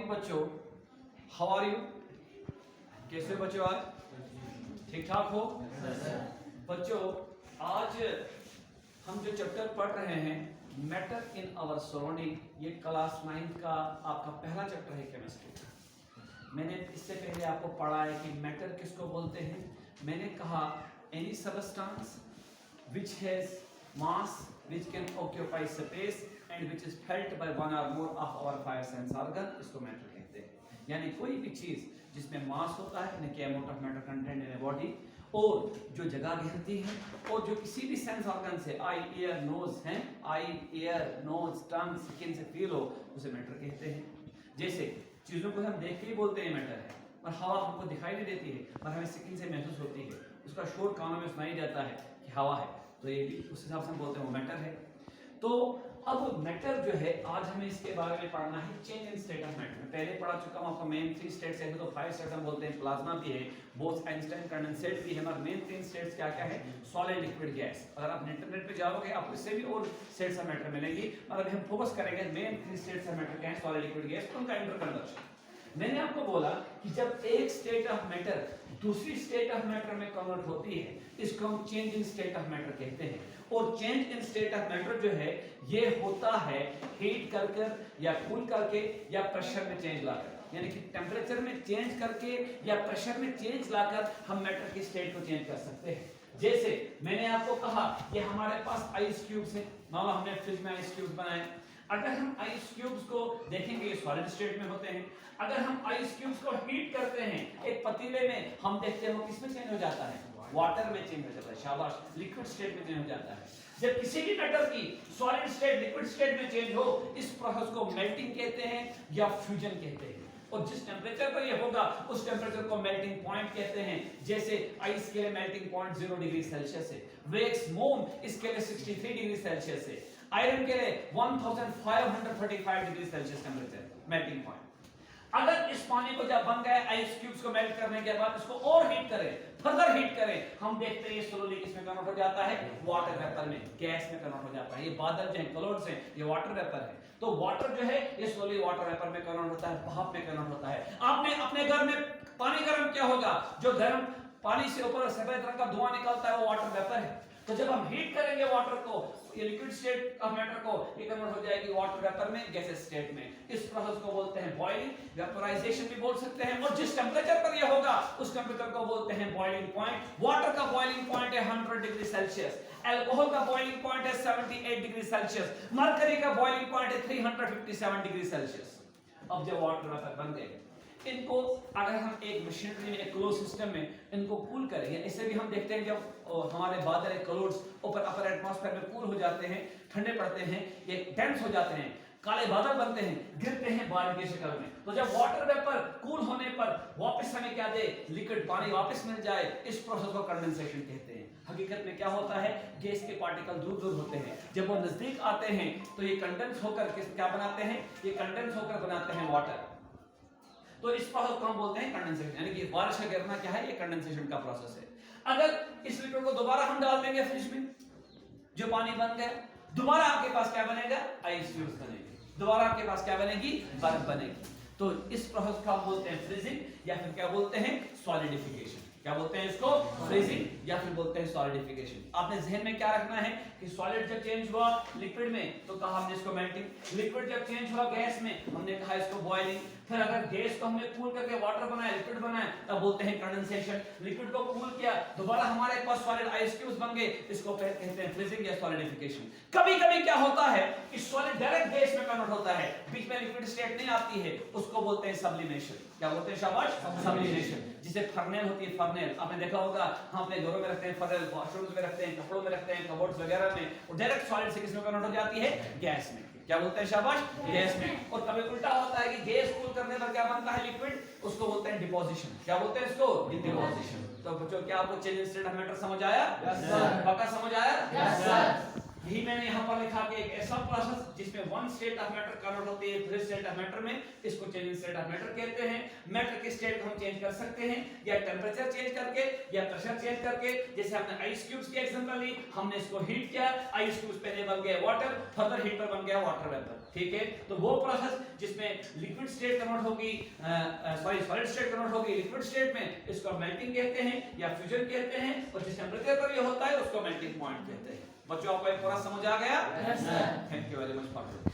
Morning बच्चों, how are you? कैसे हो बच्चों? आज ठीक ठाक हो? बच्चों आज हम जो चैप्टर पढ़ रहे हैं मैटर इन आवर सराउंडिंग, ये क्लास 9 का आपका पहला चैप्टर है केमिस्ट्री। मैंने इससे पहले आपको पढ़ा है कि मैटर किसको बोलते हैं। मैंने कहा any substance which has mass, which can occupy space and which is felt by one or more of our five sense organ, इसको मैटर कहते हैं। यानी कोई भी चीज जिसमें मास होता है, यानी amount of matter content in a body, और जो जगह घेरती है और जो किसी भी सेंस ऑर्गन से आई एयर नोज है, आई एयर नोज टंग स्किन से फील हो, उसे मैटर कहते हैं। जैसे चीजों को हम देख के ही बोलते हैं मैटर है, और हवा हमको दिखाई नहीं देती है पर हमें स्किन से महसूस होती है, उसका शोर कानों में सुनाई जाता है कि हवा है, तो ये भी उस हिसाब से हम बोलते हैं वो मैटर है। तो अब मैटर जो है आज हमें इसके बारे में पढ़ना है, change in state of matter. पहले पढ़ा चुका हूं आपको मेन 3 स्टेट्स है, तो 5 स्टेट्स हम बोलते हैं, प्लाज्मा भी है, बोथ आइंस्टाइन कंडेंसेट भी है, मगर मेन 3 स्टेट्स क्या क्या है? Solid, liquid, gas. अगर आप इंटरनेट पे जाओगे आपको इससे भी और स्टेट्स ऑफ मैटर मिलेंगी, मगर हम फोकस करेंगे मेन 3 स्टेट्स ऑफ मैटर क्या है, सॉलिड, लिक्विड, गैस, उनका इंटरकन्वर्जन। मैंने आपको बोला कि जब एक स्टेट ऑफ मैटर दूसरी स्टेट ऑफ मैटर में कन्वर्ट होती है, इसको हम change in state of matter कहते हैं। और change in state of matter जो है ये होता है हीट कर या कूल करके या प्रेशर में चेंज लाकर, यानी कि टेम्परेचर में चेंज करके या प्रेशर में चेंज लाकर हम मैटर की स्टेट को चेंज कर सकते हैं। जैसे मैंने आपको कहा कि हमारे पास आइस क्यूब्स है, मान लो हमने फ्रिज में आइस क्यूब्स बनाए। अगर हम आइस क्यूब्स को देखेंगे ये सॉलिड स्टेट में होते हैं, अगर हम आइस क्यूब्स को हीट करते हैं एक पतीले में, हम देखते हैं वो किसमें चेंज हो जाता है? वाटर में चेंज हो जाता है, शाबाश, लिक्विड स्टेट में चेंज हो जाता है। जब किसी भी मैटर की सॉलिड स्टेट लिक्विड स्टेट में चेंज हो, इस प्रोसेस को मेल्टिंग कहते हैं या फ्यूजन कहते हैं। और जिस टेम्परेचर पर ये होगा उस टेम्परेचर को मेल्टिंग पॉइंट कहते हैं। जैसे आइस के लिए मेल्टिंग पॉइंट 0 डिग्री सेल्सियस है, वैक्स मोम इसके लिए 63 डिग्री सेल्सियस है, आयरन के लिए 1535 degree Celsius temperature melting point. अगर इस पानी को जब बन गए आइस क्यूब्स को मेल्ट करने के बाद इसको और हीट करें, फर्दर हीट करें, हम देखते हैं ये स्लोली किसमें कन्वर्ट हो जाता है? वाटर वेपर में, गैस में कन्वर्ट हो जाता है। ये बादल जो है, क्लाउड्स हैं, ये वाटर वेपर है। तो वाटर जो है ये स्लोली वाटर वेपर में कन्वर्ट होता है, भाप में कन्वर्ट होता है। आपने अपने घर में पानी गर्म किया होगा, जो गर्म पानी से ऊपर सफेद रंग का धुआं निकलता है वो वाटर वेपर है। तो जब हम हीट करेंगे वाटर को, ये लिक्विड स्टेट ऑफ मैटर को, ये कन्वर्ट हो जाएगी वाटर वेपर में, गैसेस स्टेट में। इस प्रोसेस को बोलते हैं बॉइलिंग, वेपोराइजेशन भी बोल सकते हैं। और जिस टेम्परेचर पर ये होगा उस टेम्परेचर को बोलते हैं बॉइलिंग पॉइंट। वाटर का बॉइलिंग पॉइंट है 100 डिग्री सेल्सियस, अल्कोहल का बॉइलिंग पॉइंट है 78 डिग्री सेल्सियस, मरकरी का बॉइलिंग पॉइंट है 357 डिग्री सेल्सियस। अब जब वाटर वेपर बन गए, इनको अगर हम एक मशीनरी में, एक क्लोज सिस्टम में इनको कूल करेंगे, इससे भी हम देखते हैं जब हमारे बादल क्लाउड्स ऊपर अपर एटमॉस्फेयर में कूल हो जाते हैं, ठंडे पड़ते हैं, ये डेंस हो जाते हैं, काले बादल बनते हैं, गिरते हैं बारिश की शक्ल में। तो जब वाटर वेपर कूल होने पर वापस हमें क्या दे? लिक्विड पानी वापस मिल जाए, इस प्रोसेस को कंडेंसेशन कहते हैं। हकीकत में क्या होता है? गैस के पार्टिकल दूर दूर होते हैं, जब वो नजदीक आते हैं तो ये कंडेंस होकर क्या बनाते हैं? ये कंडेंस होकर बनाते हैं वाटर। तो इस प्रोसेस को हम बोलते हैं कंडेंसेशन, यानी कि बारिश का गिरना क्या है? ये कंडेंसेशन का प्रोसेस है। अगर इस लिक्विड को दोबारा हम डाल देंगे फ्रिज में, जो पानी बन गया, दोबारा आपके पास क्या बनेगा? आइस क्यूब्स बनेंगे, दोबारा आपके पास क्या बनेगी? बर्फ बनेगी। तो इस प्रोसेस को हम बोलते हैं फ्रीजिंग या फिर क्या बोलते हैं? सॉलिडिफिकेशन। क्या बोलते हैं इसको? फ्रीजिंग या फिर बोलते हैं सॉलिडिफिकेशन। आपने ध्यान में क्या रखना है कि सॉलिड जब चेंज हुआ लिक्विड में तो कहा हमने इसको मेल्टिंग, लिक्विड जब चेंज हुआ गैस में हमने कहा इसको बॉइलिंग, फिर अगर गैस को हमने कूल करके वाटर बनाया, लिक्विड बनाया, तब बोलते हैं कंडेंसेशन। लिक्विड को कूल किया, दोबारा हमारे पास सॉलिड आइस क्यूब्स बन गए, इसको कहते हैं फ्रीजिंग या सॉलिडिफिकेशन। कभी-कभी क्या होता है कि सॉलिड डायरेक्ट गैस में कन्वर्ट होता है, बीच में लिक्विड स्टेट नहीं आती है, उसको बोलते हैं सब्लिमेशन। क्या बोलते हैं शाबाश? सब्लिमेशन। जिसे फर्नेल होती है, फर्नेल आपने देखा होगा, हम अपने घरों में रखते हैं फर्नेल, वॉशरूम्स में रखते हैं, कपड़ों में रखते हैं, कबोर्ड्स वगैरह में, और डायरेक्ट सॉलिड से किसमें कन्वर्ट हो जाती है? गैस में। क्या बोलते हैं शाबाश? गैस में। और कभी उल्टा होता है कि गैस कूल करने पर क्या बनता है? लिक्विड, उसको बोलते हैं डिपोजिशन। क्या बोलते हैं इसको? डिपोजिशन। तो बच्चों क्या आपको change in state of matter समझ आया? Yes sir. पक्का समझ आया? Yes sir. यही मैंने यहाँ पर लिखा कि एक ऐसा प्रोसेस जिसमें one state of matter convert होती है दूसरे स्टेट ऑफ मैटर में, इसको चेंजिंग स्टेट ऑफ मैटर कहते हैं। मैटर के स्टेट को हम चेंज कर सकते हैं या टेम्परेचर चेंज करके या प्रेशर चेंज करके। जैसे हमने आइस क्यूब्स की एग्जांपल ली, हमने इसको हीट किया, आइस क्यूब्स पहले बन गए वाटर, फर्दर हीट पर बन गया वाटर वेपर, ठीक है। तो वो प्रोसेस जिसमें लिक्विड स्टेट कन्वर्ट होगी सॉलिड स्टेट कन्वर्ट होगी लिक्विड स्टेट में, इसको मेल्टिंग कहते हैं या फ्यूजन कहते हैं। और जिस टेम्परेचर पर ये होता है उसको मेल्टिंग पॉइंट कहते हैं। बच्चों आपको एक पूरा समझ आ गया? Yes, sir. Thank you very much for